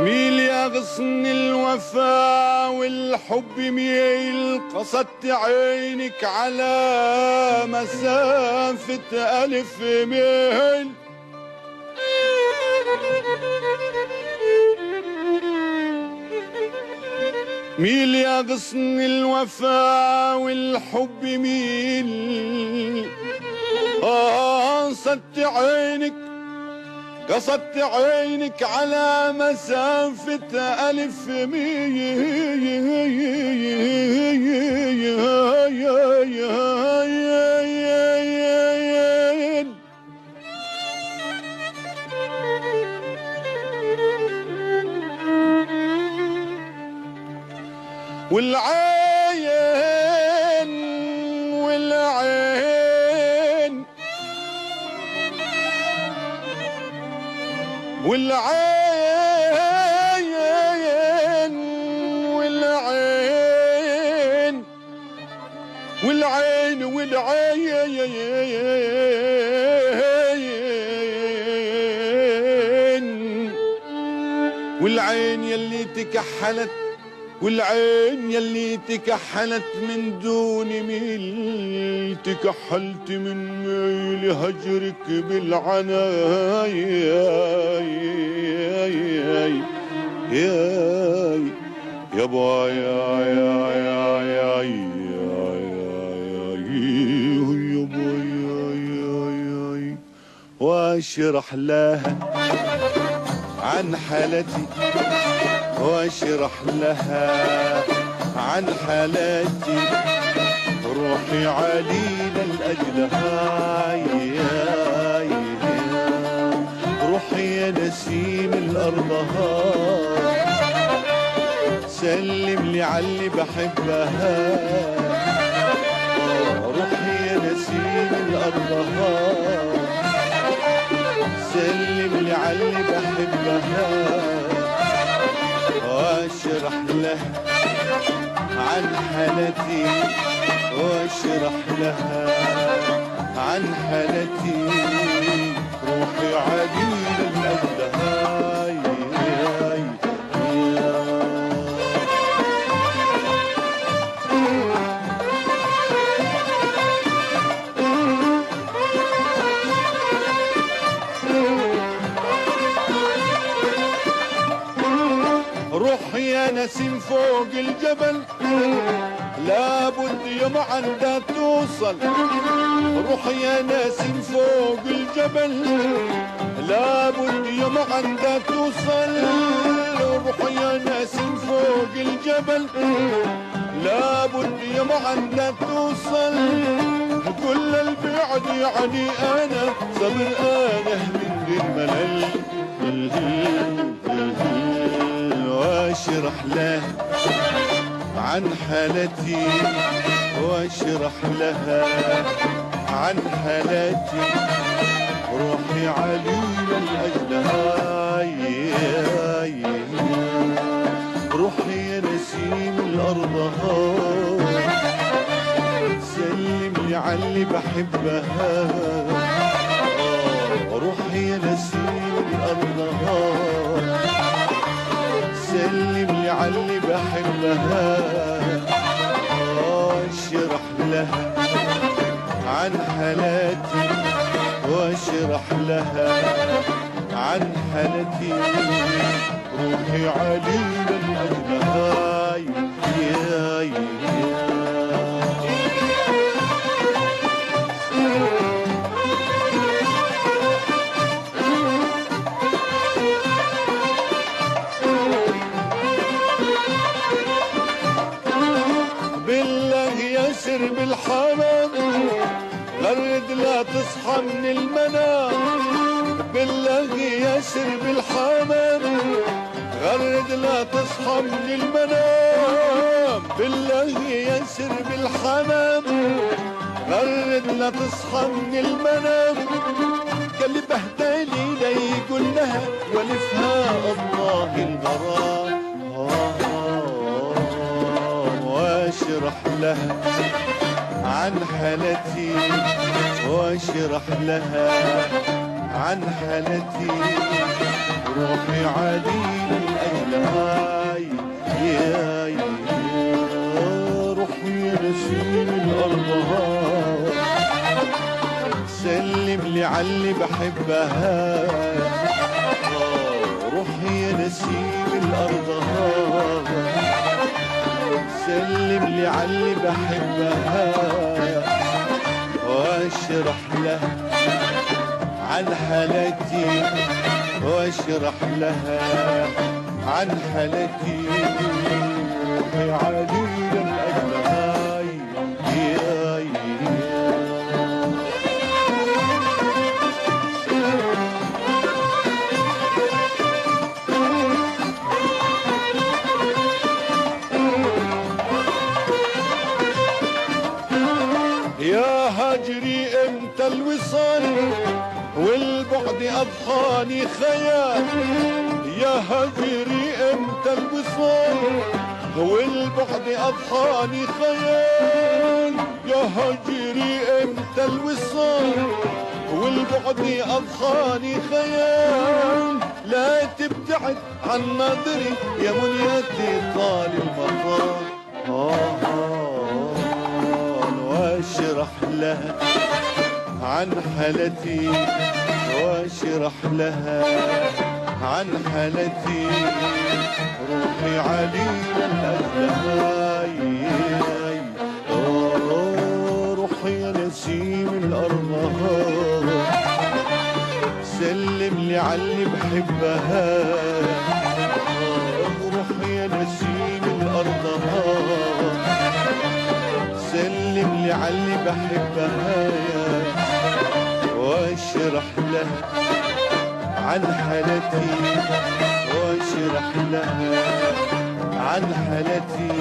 ميل يا غصن الوفا والحب ميل، قصدت عينك على مسافة ألف ميل. ميل يا غصن الوفا والحب ميل، قصدت عينك على مسافة ألف ميل. والعين والعين والعين والعين والعين والعين والعين يلي تكحلت، والعين يلي تكحلت من دون ميل، تكحلت من ميل هجرك بالعناية. يا باي واشرح لها عن حالتي، واشرح لها عن حالاتي، روحي عليل الأجل هاي روحي يا نسيم الأرض هاي، سلم لي عاللي بحبها. روحي يا نسيم الأرض هاي، سلم لي عاللي بحبها. واشرح لها عن حالتي، واشرح لها عن حالتي، روحي عديل الأجل هاي. روح يا نسيم فوق الجبل، لابد يوم عندها توصل. روح يا نسيم فوق الجبل، لابد يوم عندها توصل. روح يا نسيم فوق الجبل، لابد يوم عندها توصل. كل البعد يعني أنا صبر أنا من الملل. واشرح له عن حالتي، واشرح لها عن حالتي، روحي عليل الأجل هاي روحي يا نسيم الأرض هاي، سلم لي عاللي بحبها. روحي يا نسيم الأرض هاي، سلم لي عاللي بحبها. واشرح لها عن حالاتي، واشرح لها عن حالتي، روحي عليل الأجل هاي. ياسر بالحمام غرد لا تصحى من المنام. بالله ياسر بالحمام غرد لا تصحى من المنام. بالله ياسر بالحمام غرد لا تصحى من المنام. قال لي بهدالي لا يقول لها ولفها الله الغرام. واشرح لها عن حالتي، واشرح لها عن حالتي روحي عليل الأجل يا روحي يا نسيم الأرض سلم لي عاللي بحبها روحي يا نسيم الأرض سلم لي عاللي بحبها واشرح لها عن حالتي واشرح لها عن حالتي روحي عليل الأجل يا هاجري امتى الوصال والبعد أضحاني خيال يا هاجري امتى الوصال والبعد أضحاني خيال يا هاجري امتى الوصال والبعد أضحاني خيال لا تبتعد عن نظري يا منيتي طال المطار واشرح لها عن حالتي واشرح لها عن حالتي روحي عليل الأجل روحي يا نسيم الأرض سلم لي عاللي بحبها روحي يا نسيم الأرض سلم لي عاللي بحبها واشرح لها عن حالتي واشرح لها عن حالتي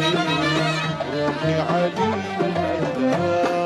روحي عليل الأجل